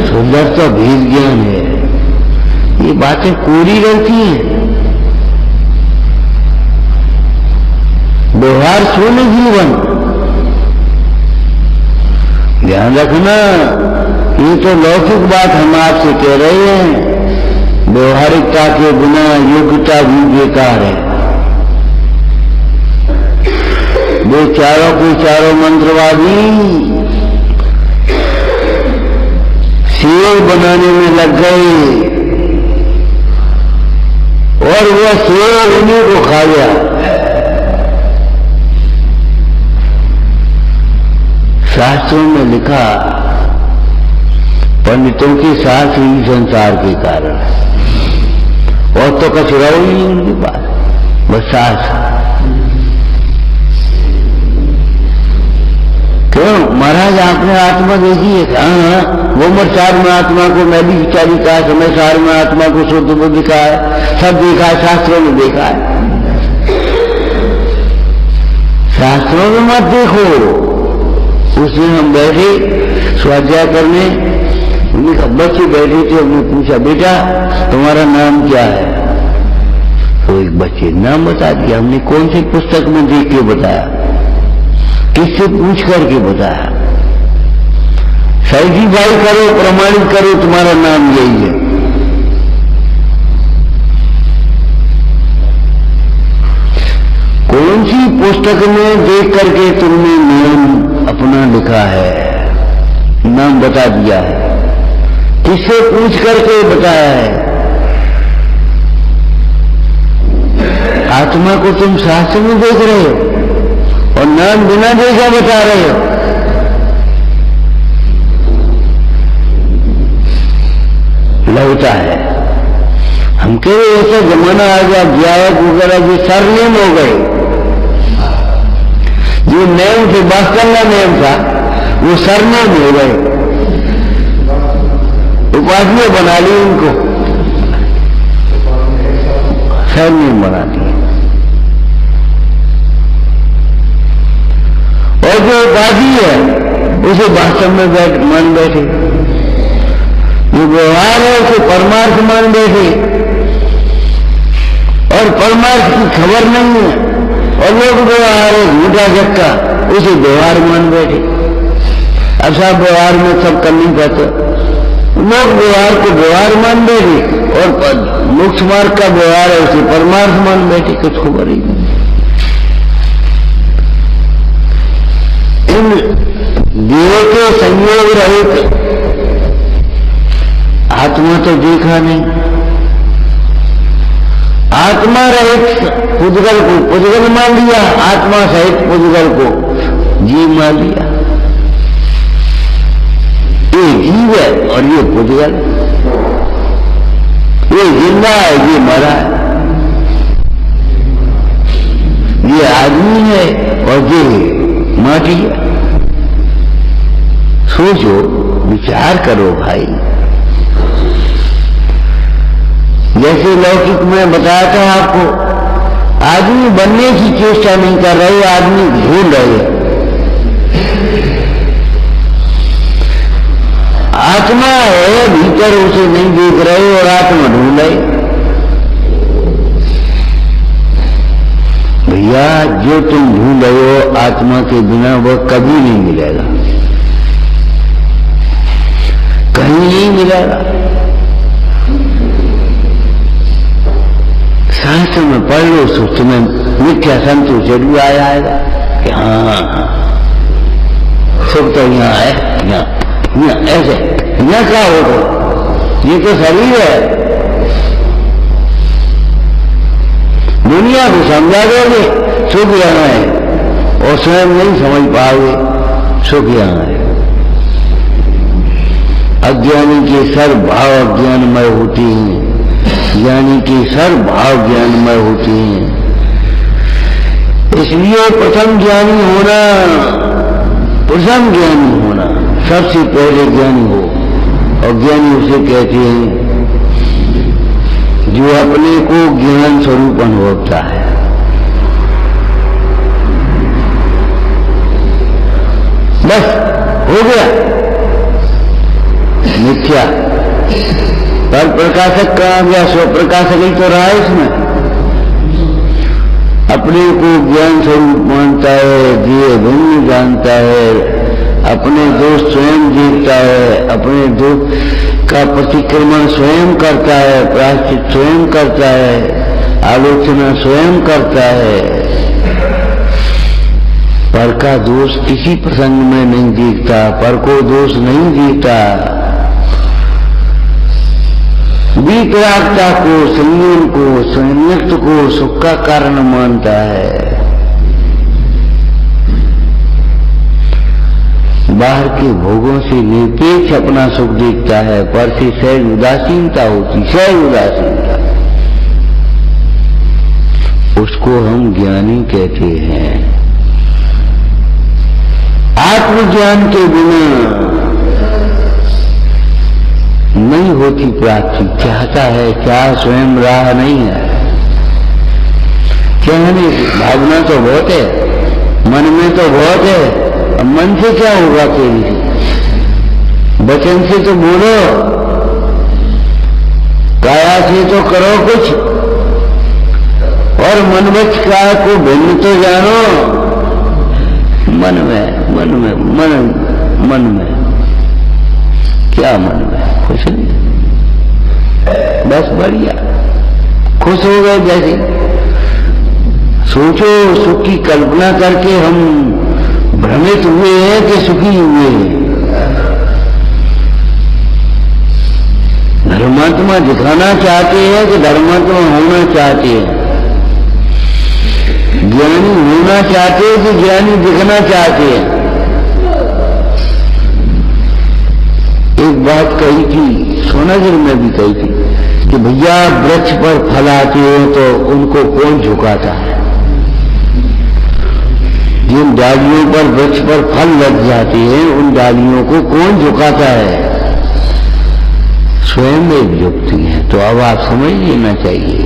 सुंदर तो भेद ज्ञान है। ये बातें कोरी रहती हैं। व्यवहार शून्य जीवन, ध्यान रखना। ये तो लौकिक बात हम आपसे कह रहे हैं। व्यवहारिकता के बिना योग्यता भी बेकार है। वो चारों के चारों मंत्रवादी शेर बनाने में लग गए और वह शेर उन्हीं को खा गया। शास्त्रों में लिखा, पंडितों की साथ ही संसार के कारण, और तो कचरा ही नहीं उनके पास, बस साथ। क्यों महाराज आपने आत्मा देखी है? हाँ, वो मरचार में आत्मा को, मैं भी विचारी का समय सार में आत्मा को शुद्ध को दिखा है, सब देखा है, शास्त्रों में देखा है। शास्त्रों में मत देखो। उस दिन हम बैठे स्वाध्याय करने, उनका बच्चे बैठे थे, हमने पूछा बेटा तुम्हारा नाम क्या है? तो एक बच्चे नाम बता दिया। हमने कौन सी पुस्तक में देख के बताया, किससे पूछ करके बताया? सर्टिफाई करो, प्रमाणित करो तुम्हारा नाम यही है। कौन सी पुस्तक में देख करके तुमने नाम अपना लिखा है, नाम बता दिया है? किससे पूछ करके बताया है? आत्मा को तुम शास्त्र में देख रहे हो और नाम बिना देखा बता रहे हो। लगता है हम कह रहे ऐसा जमाना आ गया, गायक वगैरह जो सरनेम हो गए, जो नेम थे, वास्तव का नेम था, वो सरनेम हो गए, उपाधियां बना ली उनको, सरनेम बना दी। और जो उपाधि है उसे वास्तव में मान बैठे, जो व्यवहार है उसे परमार्थ मान बैठे, और परमार्थ की खबर नहीं है, और लोग व्यवहार है झूठा झक्का, उसे व्यवहार मान बैठे। अब सब व्यवहार में सब कर नहीं पाते, लोग व्यवहार को व्यवहार मान बैठे, और मोक्ष मार्ग का व्यवहार है उसे परमार्थ मान बैठे, कुछ खबर ही नहीं। इन देह के संयोग रहित आत्मा तो देखा नहीं, आत्मा रहित पुद्गल को पुद्गल मान लिया, आत्मा सहित पुद्गल को जीव मान लिया। ये जीव है और ये पुद्गल, ये जिंदा है, ये मरा है, ये आदमी है और ये माटी है। सोचो, विचार करो भाई। जैसे लौकिक में बताया था आपको, आदमी बनने की चेष्टा नहीं कर रहे, आदमी ढूंढ रहे। आत्मा है भीतर, उसे नहीं देख रहे और आत्मा ढूंढ रहे। भैया जो तुम ढूंढ रहे हो आत्मा के बिना वह कभी नहीं मिलेगा। नहीं मिलेगा। शास्त्र में पढ़ लो तो तुम्हें मिथ्या संतोष जरूर आ जाएगा कि हाँ सुख तो यहाँ है, यहाँ ऐसे यहाँ क्या होगा, ये तो शरीर है। दुनिया को समझा दोगे सुख यहाँ है और स्वयं नहीं समझ पाओगे सुख यहाँ है। अज्ञानी के सर्व भाव अज्ञानमय होते हैं, ज्ञानी की सर्व भाव ज्ञानमय होते हैं। इसलिए प्रथम ज्ञानी होना, प्रथम ज्ञानी होना, सबसे पहले ज्ञानी हो। और ज्ञानी उसे कहते हैं जो अपने को ज्ञान स्वरूप अनुभवता है। बस हो गया मिथ्या। पर प्रकाशक कहाँ गया, स्व प्रकाशक ही तो रहा है इसमें। अपने को ज्ञान स्वरूप मानता है, दिए भिन्न जानता है, अपने दोष स्वयं जीतता है, अपने दोष का प्रतिक्रमण स्वयं करता है, प्रायश्चित स्वयं करता है, आलोचना स्वयं करता है। पर का दोष किसी प्रसंग में नहीं दिखता, पर को दोष नहीं दिखता। वितरागता को, संयम को, संयुक्त को सुख का कारण मानता है। बाहर के भोगों से निरपेक्ष अपना सुख देखता है, पर से सहज उदासीनता होती, सहज उदासीनता, उसको हम ज्ञानी कहते हैं। आत्मज्ञान के बिना नहीं होती प्राप्ति। चाहता है, क्या स्वयं राह नहीं है। कहने भावना तो बहुत है, मन में तो बहुत है, अब मन से क्या होगा तेरी से, वचन से तो बोलो, काया से तो करो कुछ, और मन वच काय को भिन्न तो जानो। मन में, मन में, मन में क्या, मन में खुश नहीं, बस बढ़िया खुश हो गए। जैसे सोचो सुख की कल्पना करके हम भ्रमित हुए हैं कि सुखी हुए हैं। धर्मात्मा दिखाना चाहते हैं कि धर्मात्मा होना चाहते हैं। ज्ञानी होना चाहते हैं कि ज्ञानी दिखना चाहते हैं। एक बात कही थी, सोनागिर में भी कही थी कि भैया वृक्ष पर फल आते हो तो उनको कौन झुकाता है। जिन डालियों पर वृक्ष पर फल लग जाते हैं उन डालियों को कौन झुकाता है, स्वयं एक झुकती है। तो अब आप समझ लेना चाहिए,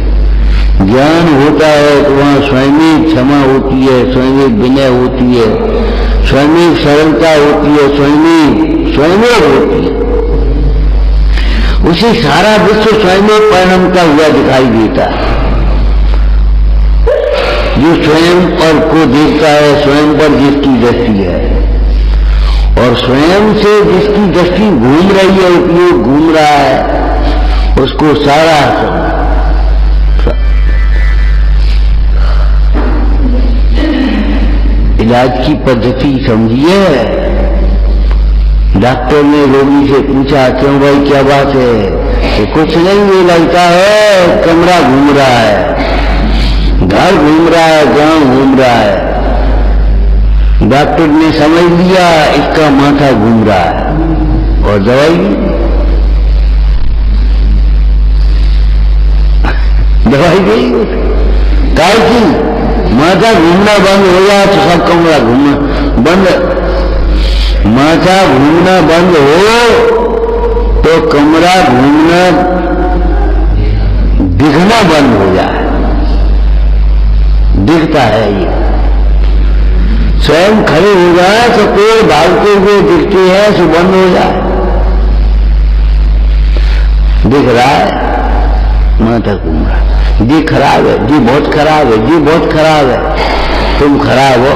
ज्ञान होता है तो वहां स्वयं क्षमा होती है, स्वयं विनय होती है, स्वयं सरलता होती है, स्वयं होती है। उसे सारा विश्व स्वयं परिणमता हुआ दिखाई देता है। जो स्वयं पर को देखता है, स्वयं पर जिसकी दृष्टि है, और स्वयं से जिसकी दृष्टि घूम रही है, उपयोग घूम रहा है, उसको सारा इलाज की पद्धति समझिए। डॉक्टर ने रोगी से पूछा, क्यों भाई क्या बात है? तो कुछ नहीं, ये लगता है कमरा घूम रहा है, घर घूम रहा है, गांव घूम रहा है। डॉक्टर ने समझ लिया इसका माथा घूम रहा है और दवाई दी काय की माथा घूमना बंद हो जाए तो सब कमरा घूमना बंद, माथा घूमना बंद हो तो कमरा घूमना दिखना बंद हो जाए। दिखता है ये, स्वयं खड़े हो जाए तो पेड़ भागते हुए दिखते हैं, सो बंद हो जाए। दिख रहा है माथा घूम रहा है, जी खराब है, जी बहुत खराब है, जी बहुत खराब है, तुम खराब हो।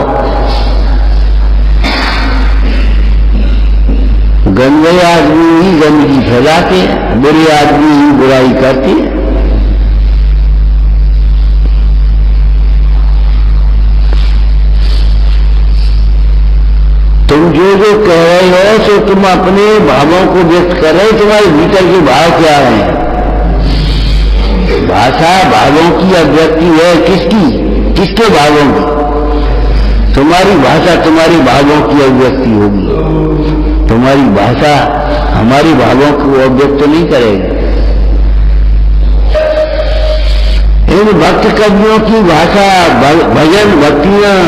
गंदे आदमी ही गंदगी फैलाते हैं, बुरे आदमी ही बुराई करते हैं। तुम जो जो कह रहे हो सो तुम अपने भावों को व्यक्त कर रहे हो। तुम्हारे भीतर के भाव क्या हैं? भाषा भावों की अभिव्यक्ति है। किसकी? किसके भावों की? तुम्हारी भाषा तुम्हारे भावों की अभिव्यक्ति होगी। तुम्हारी भाषा हमारे भावों को अभिव्यक्त नहीं करेगी। इन भक्त कवियों की भाषा, भजन भक्तियां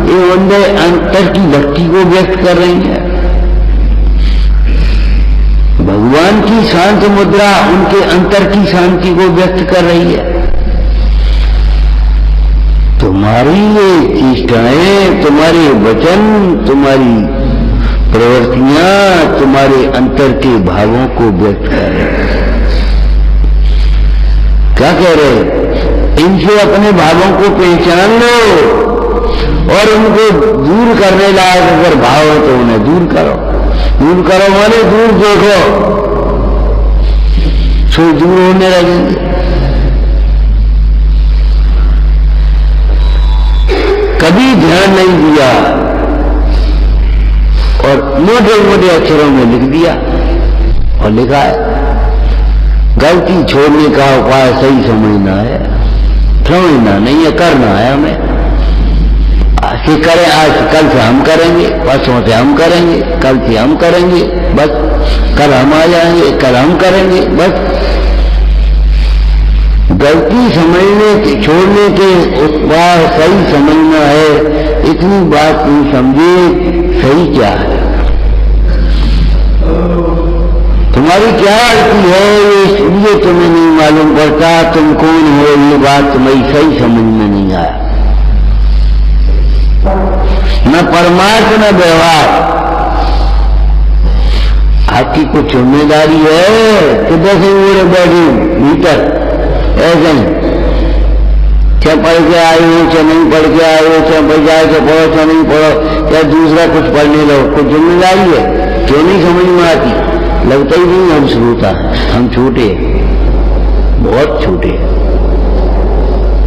ये उनके अंतर की भक्ति को व्यक्त कर रही है। भगवान की शांत मुद्रा उनके अंतर की शांति को व्यक्त कर रही है। तुम्हारी ये चेष्टाएं, तुम्हारे वचन, तुम्हारी प्रवृत्तियां तुम्हारे अंतर के भावों को व्यक्त कर रहे हैं। क्या कह रहे? इनसे अपने भावों को पहचान लो और उनको दूर करने लायक अगर भाव हो तो उन्हें दूर करो। दूर करो माने दूर देखो, सो दूर होने लगेंगे। कभी ध्यान नहीं दिया और मोटे मोटे अक्षरों में लिख दिया और लिखा है। गलती छोड़ने का उपाय सही समझना है, समझना नहीं है, करना है हमें। कि करें आज, कल से हम करेंगे, परसों से हम करेंगे, कल से हम करेंगे, बस कल हम आ जाएंगे, कल हम करेंगे, बस। गलती समझने के, छोड़ने के उपाय सही समझना है। इतनी बात नहीं समझे सही क्या है, तुम्हारी क्या गलती है, इसलिए तुम्हें नहीं मालूम पड़ता तुम कौन हो। ये बात तुम्हारी सही समझ में नहीं आया। न परमार्थ न व्यवहार। आपकी कुछ जिम्मेदारी है कि जैसे वो बैठी भीतर ऐसे क्या पढ़ के आए हो, चाहे नहीं पढ़ के आए हो, चाहे बजाय के पढ़ो चाहे नहीं पढ़ो, चाहे दूसरा कुछ पढ़ने लो, कुछ जिम्मेदारी है। क्यों नहीं समझ में आती? लगता ही नहीं हम श्रोता हैं, हम छोटे, बहुत छोटे।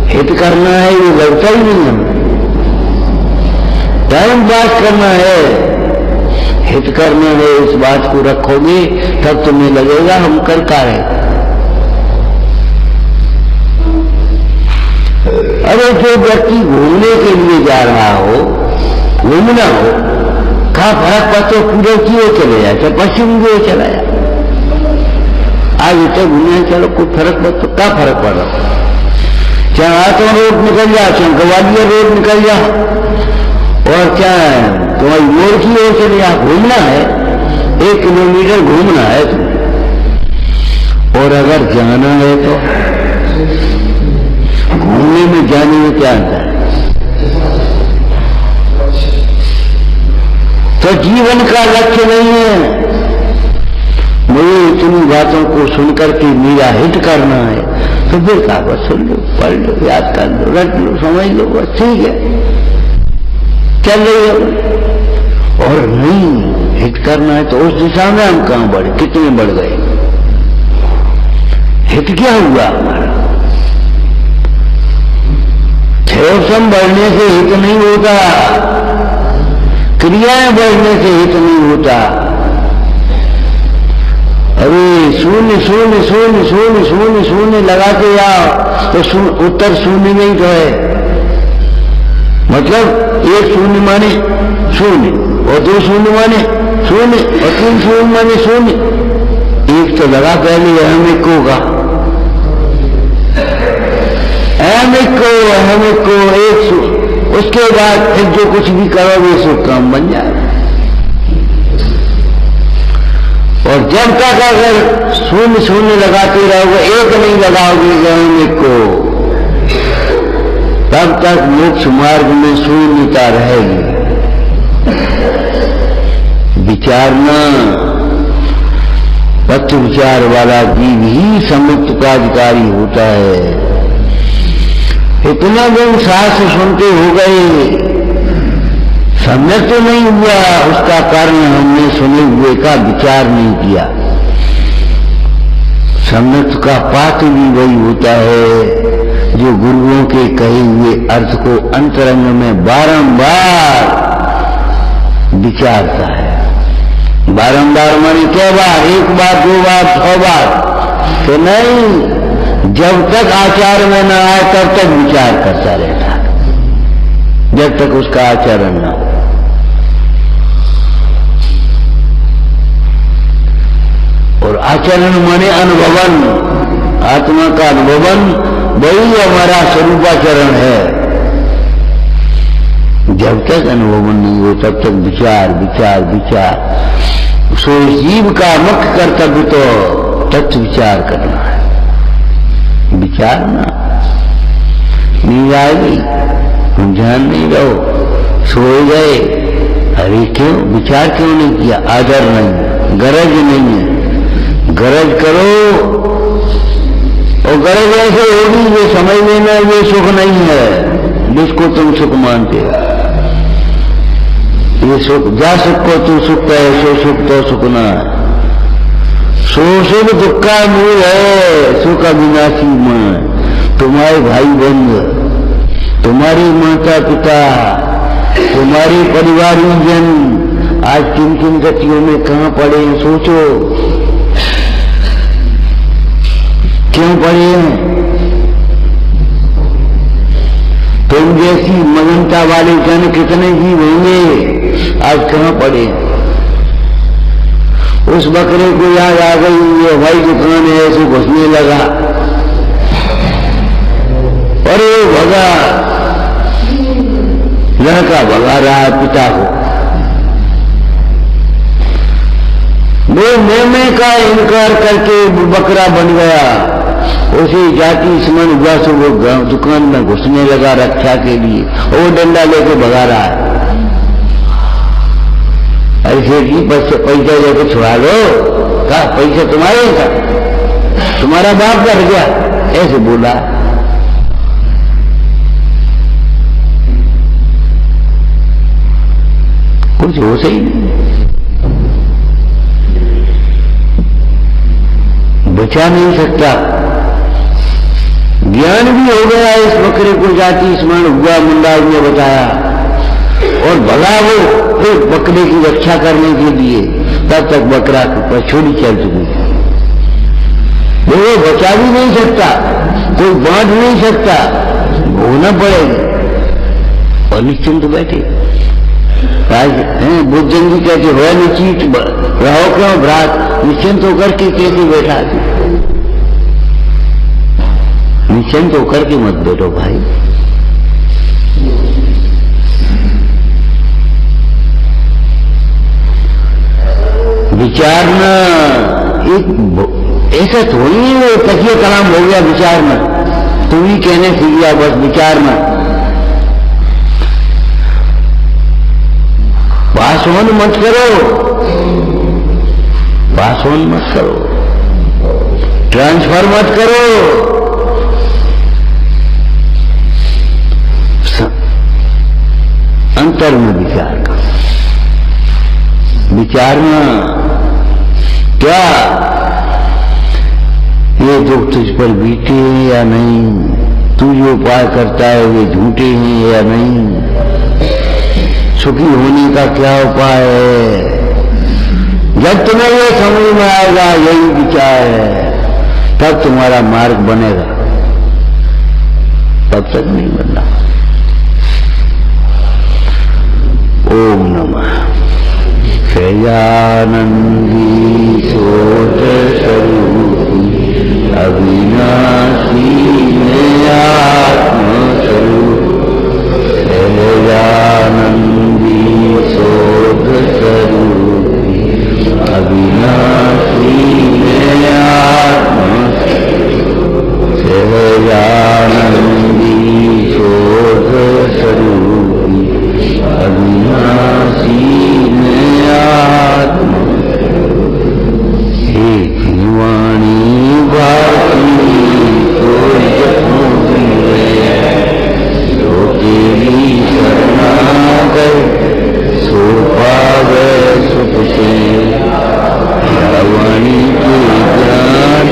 हित करना है ये लगता ही नहीं हमें। टाइम पास करना है, हित करना है। इस बात को रखोगे तब तुम्हें लगेगा हम करता है। अरे जो व्यक्ति घूमने के लिए जा रहा हो, घूमना हो, कहा फर्क पड़ता पूरे किए चले जाए, चाहे पश्चिम किए चला जाए। आज इतने घूमने चलो कोई फर्क पड़ता, क्या फर्क पड़ रहा? चाहे आटो रोड निकल जा, चाहे ग्वालियर रोड निकल जा, और क्या तुम्हारी मोड़ की ओर चले जा। घूमना है, 1 किलोमीटर घूमना है तुम। और अगर जाना है तो घूमने में जाने में क्या अंतर है? तो जीवन का लक्ष्य नहीं है मुझे इतनी बातों को सुनकर के मेरा हित करना है। तो फिर कागज सुन लो, पढ़ लो, याद कर लो, रट लो, समझ लो, बस ठीक है, चल रही है। और नहीं हित करना है तो उस दिशा में हम कहां बढ़े, कितने बढ़ गए? हित क्या हुआ हमारा? क्षयोसम बढ़ने से हित नहीं होता, क्रियाएं बढ़ने से हित नहीं होता। अरे शून्य शून्य शून्य शून्य शून्य शून्य लगाते जाओ तो उत्तर शून्य नहीं तो है। मतलब 1 शून्य माने शून्य, और 2 शून्य माने शून्य, और 3 शून्य माने शून्य। एक तो लगा पहले अहम एक होगा, अहम एक को एक, उसके बाद फिर जो कुछ भी करोगे सो काम बन जाए। और जब तक अगर शून्य शून्य लगाते रहोगे, एक नहीं लगाओगे अहम एक को, तब तक मोक्ष मार्ग में शून्यता रहेगी। विचारना, तत्व विचार वाला जीव ही समुक्त का अधिकारी होता है। इतना दिन शास्त्र सुनते हो गए, सम्यक तो नहीं हुआ, उसका कारण हमने सुने हुए का विचार नहीं किया। सम्यक का पात्र भी वही होता है जो गुरुओं के कहे हुए अर्थ को अंतरंग में बारंबार विचारता है। बारंबार माने क्या बार? एक बार, दो बार, 100 बार तो नहीं, जब तक आचार में न आए तब तक विचार करता रहता है, जब तक उसका आचरण न हो। और आचरण माने अनुभवन, आत्मा का अनुभवन वही हमारा स्वरूपाचरण है। जब तक अनुभवन नहीं हो तब तक विचार विचार विचार। सो जीव का मुख्य कर्तव्य तो तत्व विचार करना है। विचारना नींद आ गई, हम ध्यान नहीं रहो, सो गए, अरे क्यों विचार क्यों नहीं किया? आदर नहीं, गरज नहीं है। गरज करो और गरज ऐसे होगी ये समझ लेना ये सुख नहीं है जिसको तुम सुख मानते हो। ये सुख, जा सुख को तू सुख कहे, सो सुख तो सुख ना है। सो सुख दुख का मूल है, सुख अविनाशी मन। तुम्हारे भाई बंधु, तुम्हारी माता पिता, तुम्हारे परिवारजन आज किन किन गतियों में कहां पड़े हैं सोचो। क्यों पड़े हैं? तुम जैसी मगनता वाले जन कितने जीव होंगे आज कहां पड़े हैं? उस बकरे को याद आ गई ये हमारी दुकान है, ऐसे घुसने लगा, अरे भगा, लड़का भगा रहा पिता को। मैं का इनकार करके बकरा बन गया, उसे जाति स्मरण हुआ सो वो दुकान में घुसने लगा रक्षा के लिए, और वो डंडा लेके भगा रहा है। ऐसे जी पैसे लेके छुड़ा लो, कहा पैसे तुम्हारे का, तुम्हारा बाप कर गया, ऐसे बोला। कुछ हो सही नहीं, बचा नहीं सकता। ज्ञान भी हो गया इस बकरे को, जाति स्मरण हुआ, मुंडा ने बताया, और भला वो फिर बकरे की रक्षा करने के लिए तब तक बकरा पर छोड़ी चल चुकी। वो बचा भी नहीं सकता, कोई बांट नहीं सकता, होना पड़ेगा। और निश्चिंत बैठे बुद्धन जी कहते हो निश्चित रहो क्यों भ्रात, निश्चिंत होकर के कैसे बैठा? निश्चिंत होकर के मत बैठो भाई। विचारना एक ऐसा थोड़ी है तकिए कलाम हो गया विचारना, तू ही कहने सीख गया बस विचारना। पासवान मत करो, पासवान मत करो, ट्रांसफर मत करो, अंतर में विचार करो। विचारना क्या ये दुख तुझ पर बीते हैं या नहीं, तू जो उपाय करता है वे झूठे हैं या नहीं, सुखी होने का क्या उपाय है। जब तुम्हें ये समझ में आएगा यही विचार है, तब तुम्हारा मार्ग बनेगा, तब तक नहीं बनना। ओम नमः सहजानंदी सोच स्वरूपी अविनाशी में आत्मस्वरूप, सहजानंदी सोच स्वरूपी अविनाशी में आत्मस्वरूप, सहजानंदी सोच स्वरूपी अविनाशी में आत्मा। एक वाणी भारती तो जो तेरी शरणागत सो पावे सुख से, या वाणी के ज्ञान